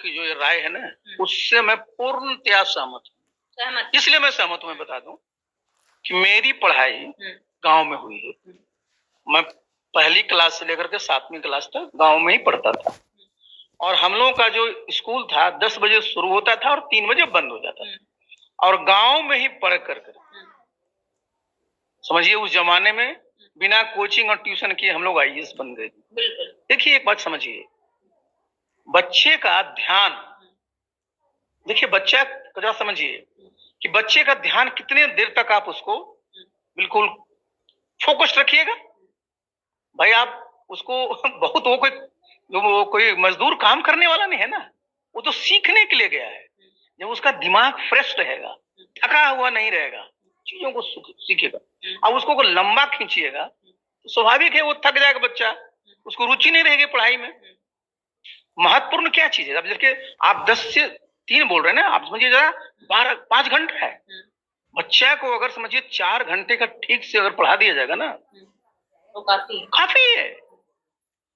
की जो ये राय है ना, उससे मैं पूर्णतया सहमत हूँ। इसलिए मैं सहमत हूँ, मैं बता दूं कि मेरी पढ़ाई गांव में हुई है। मैं पहली क्लास से लेकर के 7वीं क्लास तक गांव में ही पढ़ता था, और हम लोगों का जो स्कूल था 10 बजे शुरू होता था और 3 बजे बंद हो जाता था, और गांव में ही पढ़ कर समझिए उस जमाने में बिना कोचिंग और ट्यूशन किए हम लोग आईएएस बन गए। देखिए एक बात समझिए, बच्चे का ध्यान, देखिए बच्चा जरा समझिए कि बच्चे का ध्यान कितने देर तक आप उसको बिल्कुल फोकस्ड रखिएगा। भाई आप उसको बहुत वो कोई मजदूर काम करने वाला नहीं है ना, वो तो सीखने के लिए गया है। जब उसका दिमाग फ्रेश रहेगा, थका हुआ नहीं रहेगा, चीजों को सीखेगा। अब उसको को लंबा खींचिएगा तो स्वाभाविक है वो थक जाएगा बच्चा, उसको रुचि नहीं रहेगी पढ़ाई में। महत्वपूर्ण क्या चीज है? अब देखिए आप 10 से 3 बोल रहे हैं ना, आप समझिए जरा 5 घंटे है। बच्चा को अगर समझिए 4 घंटे का ठीक से अगर पढ़ा दिया जाएगा ना तो काफी है।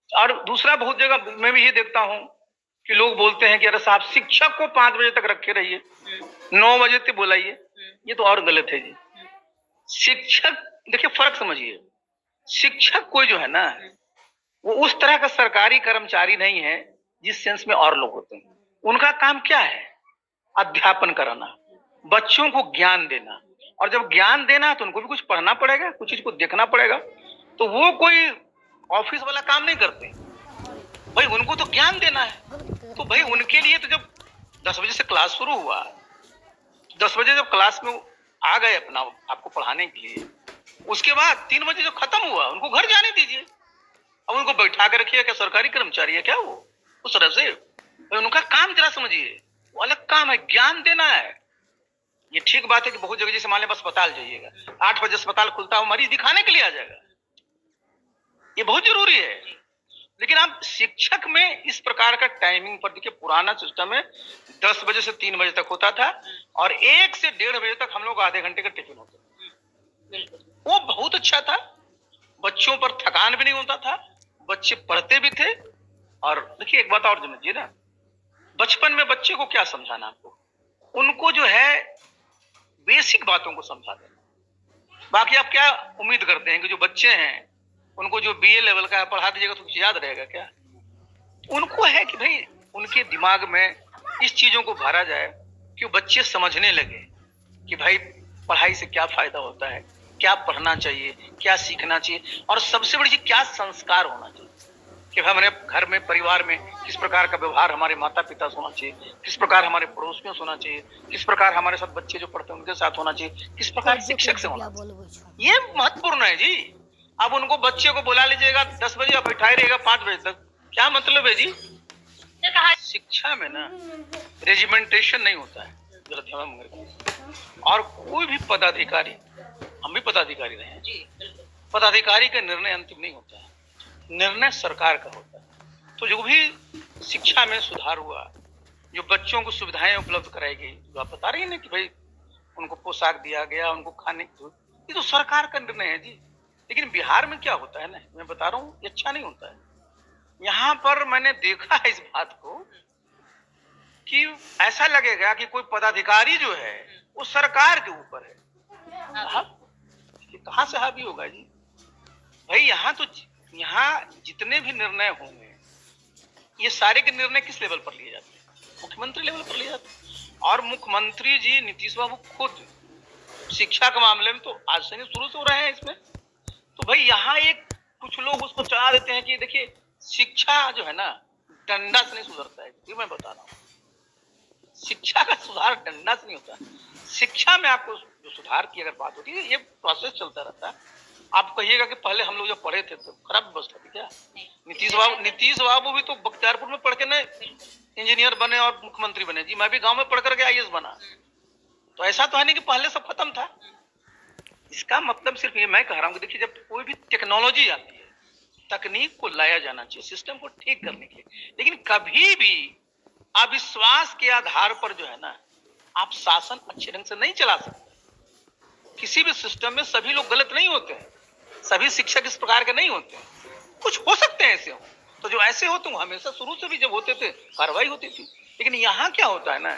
और दूसरा बहुत जगह मैं भी ये देखता हूँ कि लोग बोलते हैं कि अरे साहब शिक्षक को 5 बजे तक रखे रहिए, 9 बजे तक बुलाइए। ये तो और गलत है जी। शिक्षक, देखिए फर्क समझिए, शिक्षक कोई जो है ना वो उस तरह का सरकारी कर्मचारी नहीं है जिस सेंस में और लोग होते हैं। उनका काम क्या है? अध्यापन कराना, बच्चों को ज्ञान देना, और जब ज्ञान देना है तो उनको भी कुछ पढ़ना पड़ेगा, कुछ चीज को देखना पड़ेगा। तो वो कोई ऑफिस वाला काम नहीं करते भाई, उनको तो ज्ञान देना है। तो भाई उनके लिए तो जब 10 बजे से क्लास शुरू हुआ, 10 बजे जब क्लास में आ गए अपना आपको पढ़ाने के लिए, उसके बाद 3 बजे जब खत्म हुआ उनको घर जाने दीजिए। अब उनको बैठा कर रखिए, क्या सरकारी कर्मचारी है क्या वो? उस तरह से उनका काम जरा समझिए, वो अलग काम है, ज्ञान देना है। ये ठीक बात है कि बहुत जगह जैसे मान लें अस्पताल जाइएगा, 8 बजे अस्पताल खुलता है, मरीज दिखाने के लिए आ जाएगा, ये बहुत जरूरी है। लेकिन आप शिक्षक में इस प्रकार का टाइमिंग पर देखिए, पुराना सिस्टम है 10 बजे से 3 बजे तक होता था, और 1 से 1.5 बजे तक हम लोग आधे घंटे का टिफिन होता था। वो बहुत अच्छा था, बच्चों पर थकान भी नहीं होता था, बच्चे पढ़ते भी थे। और देखिए एक बात और समझिए ना, बचपन में बच्चे को क्या समझाना, आपको उनको जो है बेसिक बातों को समझा देना। बाकी आप क्या उम्मीद करते हैं कि जो बच्चे हैं उनको जो बीए लेवल का पढ़ा दीजिएगा तो कुछ याद रहेगा क्या? उनको है कि भाई उनके दिमाग में इस चीजों को भरा जाए कि बच्चे समझने लगे कि भाई पढ़ाई से क्या फायदा होता है, क्या पढ़ना चाहिए, क्या सीखना चाहिए, और सबसे बड़ी चीज क्या संस्कार होना चाहिए कि हमारे घर में परिवार में किस प्रकार का व्यवहार हमारे माता पिता से होना चाहिए, किस प्रकार हमारे पड़ोसियों से होना चाहिए, किस प्रकार हमारे साथ बच्चे जो पढ़ते हैं उनके साथ होना चाहिए, किस प्रकार शिक्षक से होना चाहिए। ये महत्वपूर्ण है जी। अब उनको बच्चे को बुला लीजिएगा 10 बजे, आप बैठाए रहेगा 5 बजे तक, क्या मतलब है जी? शिक्षा में ना रेजिमेंटेशन नहीं होता है, गलत ध्यान। और कोई भी पदाधिकारी, हम भी पदाधिकारी रहे हैं, पदाधिकारी का निर्णय अंतिम नहीं होता है, निर्णय सरकार का होता है। तो जो भी शिक्षा में सुधार हुआ, जो बच्चों को सुविधाएं उपलब्ध कराई गई, जो आप बता रही हैं ना कि भाई उनको पोशाक दिया गया, उनको खाने की, ये तो सरकार का निर्णय है जी। लेकिन बिहार में क्या होता है ना, मैं बता रहा हूँ, ये अच्छा नहीं होता है। यहाँ पर मैंने देखा है इस बात को कि ऐसा लगेगा कि कोई पदाधिकारी जो है वो सरकार के ऊपर है। कहां से हावी होगा जी? भाई यहाँ जितने भी निर्णय होंगे, ये सारे के निर्णय किस लेवल पर लिए जाते हैं? मुख्यमंत्री लेवल पर लिए जाते हैं। और मुख्यमंत्री जी नीतीश बाबू खुद शिक्षा के मामले में तो आज से नहीं, शुरू से हो रहे हैं इसमें। तो भाई यहाँ एक कुछ लोग उसको चढ़ा देते हैं कि देखिए शिक्षा जो है ना डंडा से नहीं सुधरता है। ये मैं बता रहा हूँ, शिक्षा का सुधार डंडा से नहीं होता। शिक्षा में आपको जो सुधार की अगर बात होती है, ये प्रोसेस चलता रहता है। आप कहिएगा कि पहले हम लोग जब पढ़े थे तो खराब व्यवस्था थी क्या? नीतीश बाबू भी तो बख्तियारपुर में पढ़ के ना इंजीनियर बने और मुख्यमंत्री बने जी। मैं भी गांव में पढ़ करके आईएएस बना। तो ऐसा तो है नहीं कि पहले सब खत्म था। इसका मतलब सिर्फ ये मैं कह रहा हूँ कि देखिए, जब कोई भी टेक्नोलॉजी आती है, तकनीक को लाया जाना चाहिए सिस्टम को ठीक करने के लिए। लेकिन कभी भी अविश्वास के आधार पर जो है ना, आप शासन अच्छे ढंग से नहीं चला सकते। किसी भी सिस्टम में सभी लोग गलत नहीं होते हैं, सभी शिक्षक इस प्रकार के नहीं होते हैं। कुछ हो सकते हैं ऐसे हो, तो जो ऐसे हो, तुम हमेशा शुरू से भी जब होते थे कार्रवाई होती थी। लेकिन यहाँ क्या होता है ना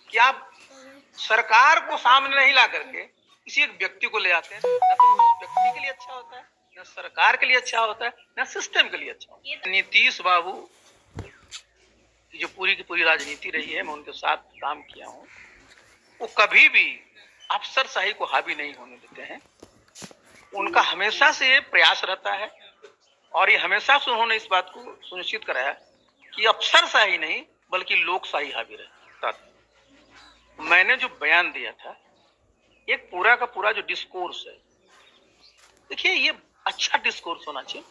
कि आप सरकार को सामने नहीं ला करके किसी एक व्यक्ति को ले आते हैं, ना तो उस व्यक्ति के लिए अच्छा होता है, ना सरकार के लिए अच्छा होता है, ना सिस्टम के लिए अच्छा होता है। नीतीश बाबू की जो पूरी की पूरी राजनीति रही है, मैं उनके साथ काम किया हूँ, वो कभी भी अफसरशाही को हावी नहीं होने देते हैं। उनका हमेशा से प्रयास रहता है और ये हमेशा से उन्होंने इस बात को सुनिश्चित कराया कि अफसरशाही नहीं बल्कि लोकशाही हावी रहे। मैंने जो बयान दिया था, एक पूरा का पूरा जो डिस्कोर्स है, देखिए ये अच्छा डिस्कोर्स होना चाहिए।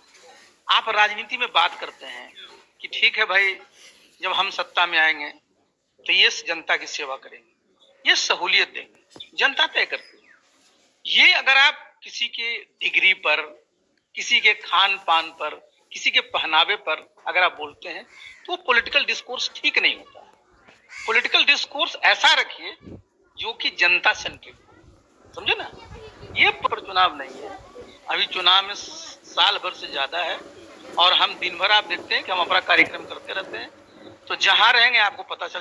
आप राजनीति में बात करते हैं कि ठीक है भाई, जब हम सत्ता में आएंगे तो ये जनता की सेवा करेंगे, ये सहूलियत देंगे, जनता तय करती है। ये अगर आप किसी के डिग्री पर, किसी के खान पान पर, किसी के पहनावे पर अगर आप बोलते हैं तो पॉलिटिकल डिस्कोर्स ठीक नहीं होता। पॉलिटिकल डिस्कोर्स ऐसा रखिए जो कि जनता सेंट्रिक, समझे ना। ये पर चुनाव नहीं है, अभी चुनाव में साल भर से ज्यादा है और हम दिन भर आप देखते हैं कि हम अपना कार्यक्रम करते रहते हैं, तो जहां रहेंगे आपको पता चल